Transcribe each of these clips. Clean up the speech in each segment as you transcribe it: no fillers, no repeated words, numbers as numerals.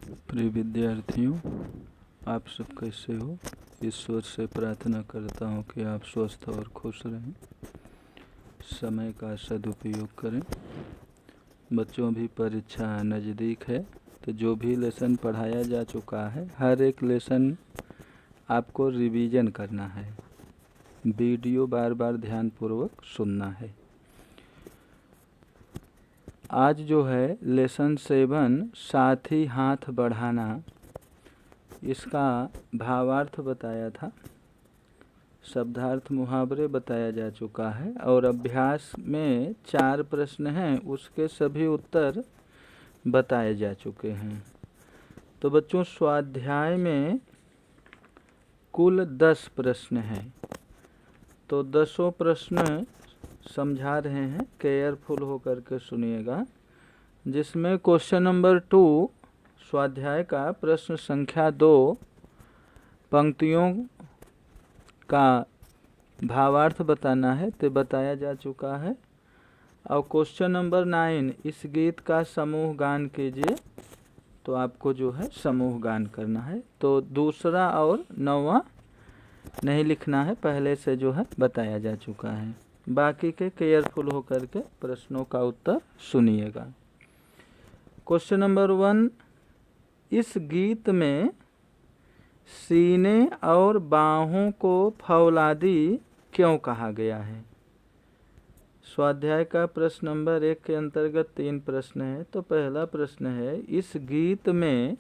प्रिय विद्यार्थियों, आप सब कैसे हो। ईश्वर से प्रार्थना करता हूँ कि आप स्वस्थ और खुश रहें, समय का सदुपयोग करें। बच्चों भी परीक्षा नज़दीक है, तो जो भी लेसन पढ़ाया जा चुका है हर एक लेसन आपको रिवीजन करना है। वीडियो बार बार ध्यानपूर्वक सुनना है। आज जो है लेसन 7 साथी हाथ बढ़ाना, इसका भावार्थ बताया था, शब्दार्थ मुहावरे बताया जा चुका है और अभ्यास में 4 प्रश्न हैं, उसके सभी उत्तर बताए जा चुके हैं। तो बच्चों, स्वाध्याय में कुल 10 प्रश्न हैं, तो 10 प्रश्न समझा रहे हैं, केयरफुल होकर के सुनिएगा। जिसमें क्वेश्चन नंबर 2 स्वाध्याय का प्रश्न संख्या 2 पंक्तियों का भावार्थ बताना है, तो बताया जा चुका है। और क्वेश्चन नंबर 9 इस गीत का समूह गान कीजिए, तो आपको जो है समूह गान करना है। तो दूसरा और 9वां नहीं लिखना है, पहले से जो है बताया जा चुका है। बाकी के केयरफुल होकर के प्रश्नों का उत्तर सुनिएगा। क्वेश्चन नंबर 1, इस गीत में सीने और बाहों को फौलादी क्यों कहा गया है। स्वाध्याय का प्रश्न नंबर 1 के अंतर्गत 3 प्रश्न है। तो पहला प्रश्न है, इस गीत में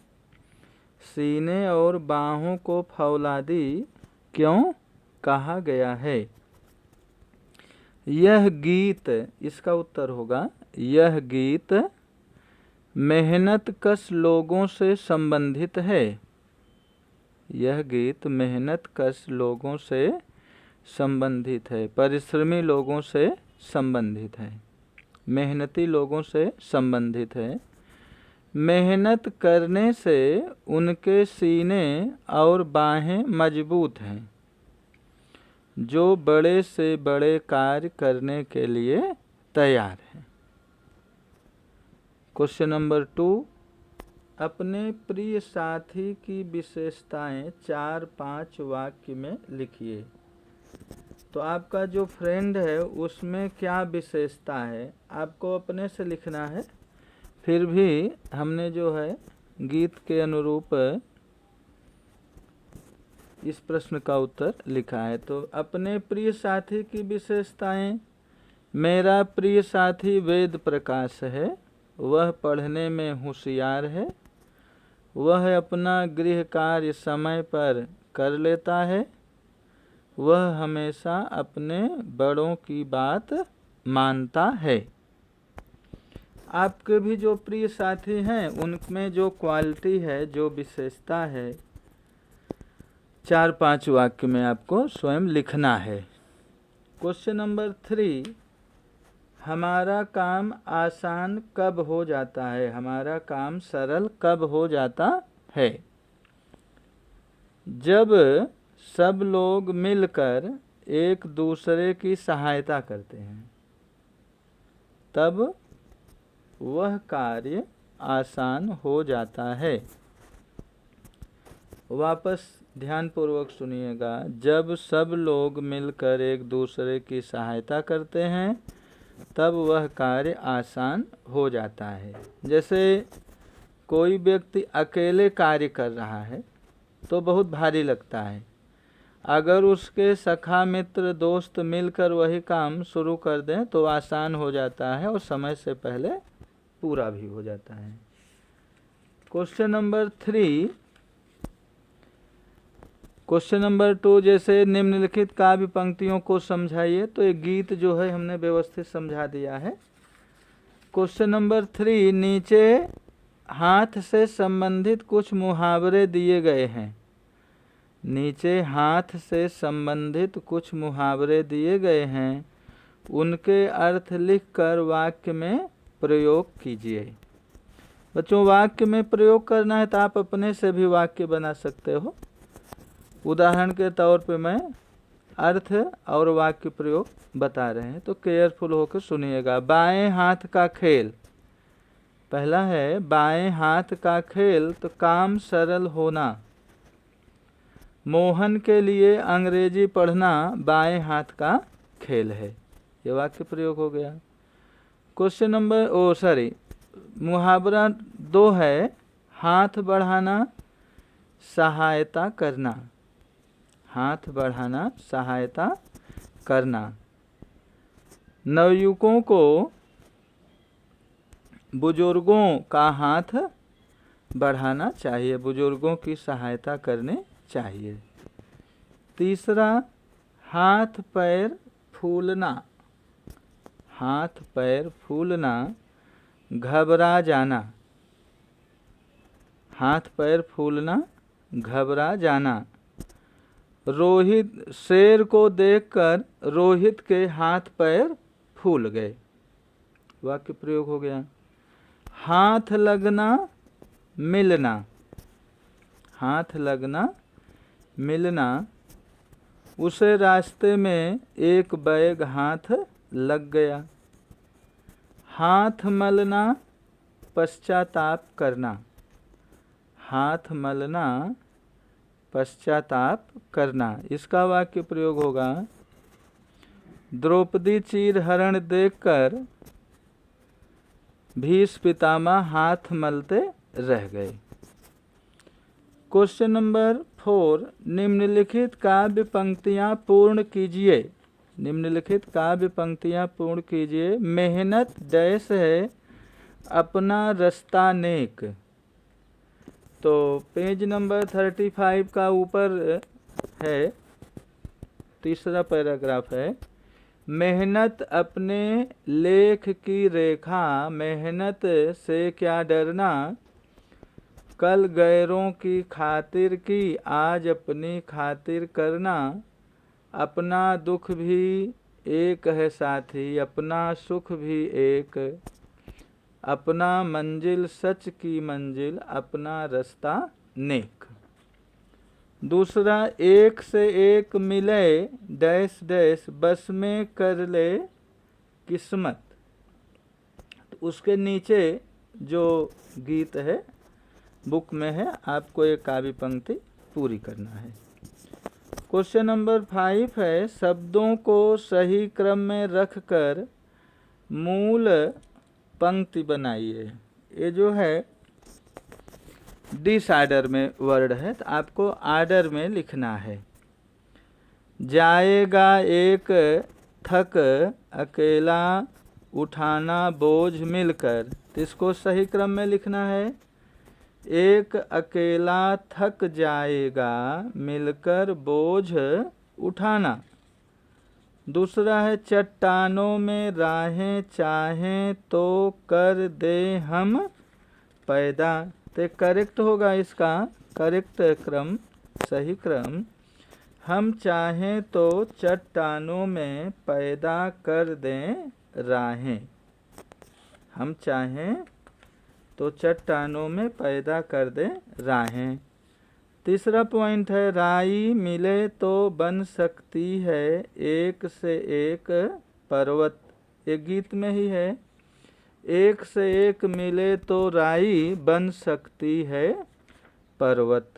सीने और बाहों को फौलादी क्यों कहा गया है। यह गीत, इसका उत्तर होगा, यह गीत मेहनतकश लोगों से संबंधित है। यह गीत मेहनतकश लोगों से संबंधित है, परिश्रमी लोगों से संबंधित है, मेहनती लोगों से संबंधित है। मेहनत करने से उनके सीने और बाहें मजबूत हैं, जो बड़े से बड़े कार्य करने के लिए तैयार हैं। क्वेश्चन नंबर 2, अपने प्रिय साथी की विशेषताएं 4-5 वाक्य में लिखिए। तो आपका जो फ्रेंड है उसमें क्या विशेषता है, आपको अपने से लिखना है। फिर भी हमने जो है गीत के अनुरूप इस प्रश्न का उत्तर लिखा है। तो अपने प्रिय साथी की विशेषताएं, मेरा प्रिय साथी वेद प्रकाश है, वह पढ़ने में होशियार है, वह अपना गृह कार्य समय पर कर लेता है, वह हमेशा अपने बड़ों की बात मानता है। आपके भी जो प्रिय साथी हैं उनमें जो क्वालिटी है, जो विशेषता है, 4-5 वाक्य में आपको स्वयं लिखना है। क्वेश्चन नंबर 3, हमारा काम आसान कब हो जाता है, हमारा काम सरल कब हो जाता है। जब सब लोग मिलकर एक दूसरे की सहायता करते हैं, तब वह कार्य आसान हो जाता है। वापस ध्यानपूर्वक सुनिएगा। जब सब लोग मिलकर एक दूसरे की सहायता करते हैं, तब वह कार्य आसान हो जाता है। जैसे कोई व्यक्ति अकेले कार्य कर रहा है तो बहुत भारी लगता है, अगर उसके सखा मित्र दोस्त मिलकर वही काम शुरू कर दें तो आसान हो जाता है और समय से पहले पूरा भी हो जाता है। क्वेश्चन नंबर 3, क्वेश्चन नंबर 2, जैसे निम्नलिखित काव्य पंक्तियों को समझाइए। तो एक गीत जो है हमने व्यवस्थित समझा दिया है। क्वेश्चन नंबर 3, नीचे हाथ से संबंधित कुछ मुहावरे दिए गए हैं। नीचे हाथ से संबंधित कुछ मुहावरे दिए गए हैं, उनके अर्थ लिखकर वाक्य में प्रयोग कीजिए। बच्चों, वाक्य में प्रयोग करना है तो आप अपने से भी वाक्य बना सकते हो। उदाहरण के तौर पे मैं अर्थ और वाक्य प्रयोग बता रहे हैं, तो केयरफुल होकर सुनिएगा। बाएं हाथ का खेल, पहला है बाएं हाथ का खेल तो काम सरल होना। मोहन के लिए अंग्रेजी पढ़ना बाएं हाथ का खेल है। ये वाक्य प्रयोग हो गया। क्वेश्चन नंबर मुहावरा 2 है हाथ बढ़ाना सहायता करना। हाथ बढ़ाना सहायता करना। नवयुवकों को बुजुर्गों का हाथ बढ़ाना चाहिए, बुजुर्गों की सहायता करने चाहिए। तीसरा हाथ पैर फूलना। हाथ पैर फूलना घबरा जाना। हाथ पैर फूलना घबरा जाना। रोहित शेर को देखकर रोहित के हाथ पैर फूल गए। वाक्य प्रयोग हो गया। हाथ लगना मिलना। हाथ लगना मिलना उसे रास्ते में एक बैग हाथ लग गया। हाथ मलना पश्चाताप करना। हाथ मलना पश्चाताप करना। इसका वाक्य प्रयोग होगा द्रौपदी चीर हरण देखकर भीष्म पितामह हाथ मलते रह गए। क्वेश्चन नंबर 4 निम्नलिखित काव्य पंक्तियां पूर्ण कीजिए। निम्नलिखित काव्य पंक्तियां पूर्ण कीजिए। मेहनत डैश है अपना रास्ता नेक। तो पेज नंबर 35 का ऊपर है, तीसरा पैराग्राफ है। मेहनत अपने लेख की रेखा, मेहनत से क्या डरना, कल गैरों की खातिर की आज अपनी खातिर करना। अपना दुख भी एक है साथी, अपना सुख भी एक, अपना मंजिल सच की मंजिल, अपना रास्ता नेक। दूसरा एक से एक मिले डैश डैश बस में कर ले किस्मत। तो उसके नीचे जो गीत है बुक में है, आपको एक काव्य पंक्ति पूरी करना है। क्वेश्चन नंबर 5 है शब्दों को सही क्रम में रखकर मूल पंक्ति बनाइए। ये जो है डिस आर्डर में वर्ड है, तो आपको आर्डर में लिखना है। जाएगा एक थक अकेला उठाना बोझ मिलकर, तो इसको सही क्रम में लिखना है। एक अकेला थक जाएगा मिलकर बोझ उठाना। दूसरा है चट्टानों में राहें चाहें तो कर दे हम पैदा। तो करेक्ट होगा इसका, करेक्ट क्रम, सही क्रम। हम चाहें तो चट्टानों में पैदा कर दें राहें। हम चाहें तो चट्टानों में पैदा कर दें राहें। तीसरा पॉइंट है राई मिले तो बन सकती है एक से एक पर्वत। एक गीत में ही है, एक से एक मिले तो राई बन सकती है पर्वत।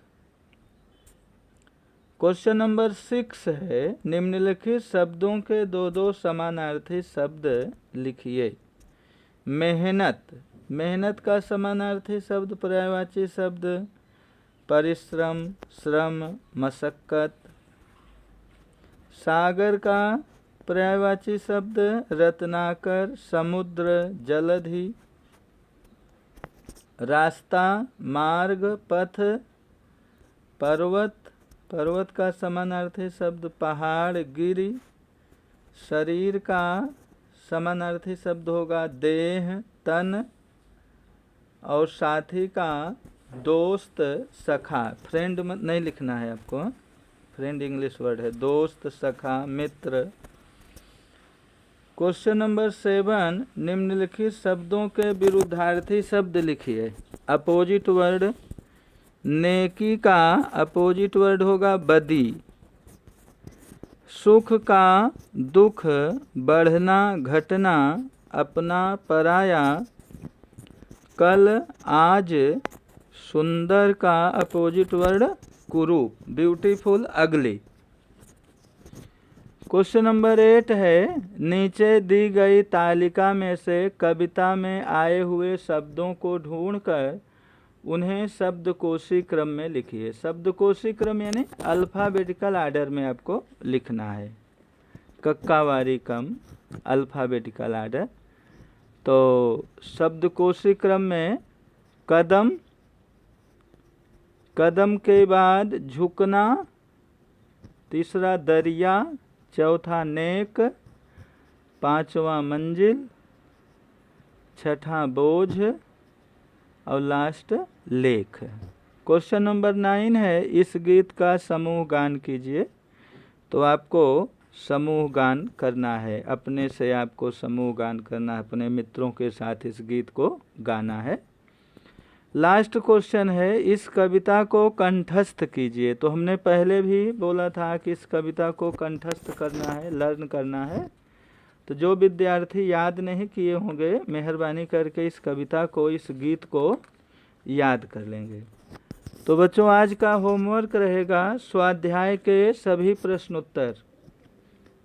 क्वेश्चन नंबर 6 है निम्नलिखित शब्दों के दो समानार्थी शब्द लिखिए। मेहनत, मेहनत का समानार्थी शब्द पर्यायवाची शब्द परिश्रम, श्रम, मशक्कत। सागर का पर्यायवाची शब्द रत्नाकर, समुद्र, जलधि। रास्ता, मार्ग, पथ। पर्वत, पर्वत का समानार्थी शब्द पहाड़, गिरि। शरीर का समानार्थी शब्द होगा देह, तन। और साथी का दोस्त, सखा। फ्रेंड नहीं लिखना है आपको, फ्रेंड इंग्लिश वर्ड है, दोस्त, सखा, मित्र। क्वेश्चन नंबर 7 निम्नलिखित शब्दों के विरुद्धार्थी शब्द लिखिए। अपोजिट वर्ड, नेकी का अपोजिट वर्ड होगा बदी। सुख का दुख, बढ़ना, घटना, अपना, पराया। कल आज, सुंदर का अपोजिट वर्ड कुरूप, ब्यूटीफुल अगली। क्वेश्चन नंबर 8 है, नीचे दी गई तालिका में से कविता में आए हुए शब्दों को ढूंढकर उन्हें शब्दकोशी क्रम में लिखिए। शब्दकोशी क्रम यानी अल्फ़ाबेटिकल आर्डर में आपको लिखना है, कक्कावारी क्रम, अल्फ़ाबेटिकल आर्डर। तो शब्दकोशी क्रम में कदम, कदम के बाद झुकना, तीसरा दरिया, चौथा नेक, पांचवा मंजिल, छठा बोझ और लास्ट लेख। क्वेश्चन नंबर 9 है, इस गीत का समूह गान कीजिए। तो आपको समूह गान करना है, अपने से आपको समूह गान करना है, अपने मित्रों के साथ इस गीत को गाना है। लास्ट क्वेश्चन है, इस कविता को कंठस्थ कीजिए। तो हमने पहले भी बोला था कि इस कविता को कंठस्थ करना है, लर्न करना है। तो जो विद्यार्थी याद नहीं किए होंगे, मेहरबानी करके इस कविता को, इस गीत को याद कर लेंगे। तो बच्चों, आज का होमवर्क रहेगा स्वाध्याय के सभी प्रश्नोत्तर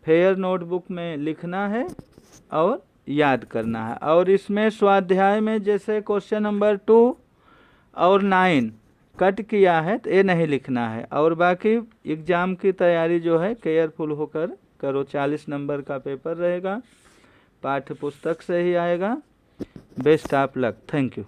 फेयर नोटबुक में लिखना है और याद करना है। और इसमें स्वाध्याय में जैसे क्वेश्चन नंबर 2 और 9 कट किया है तो ये नहीं लिखना है। और बाकी एग्ज़ाम की तैयारी जो है केयरफुल होकर करो। 40 नंबर का पेपर रहेगा, पाठ्य पुस्तक से ही आएगा। Best of luck. Thank you.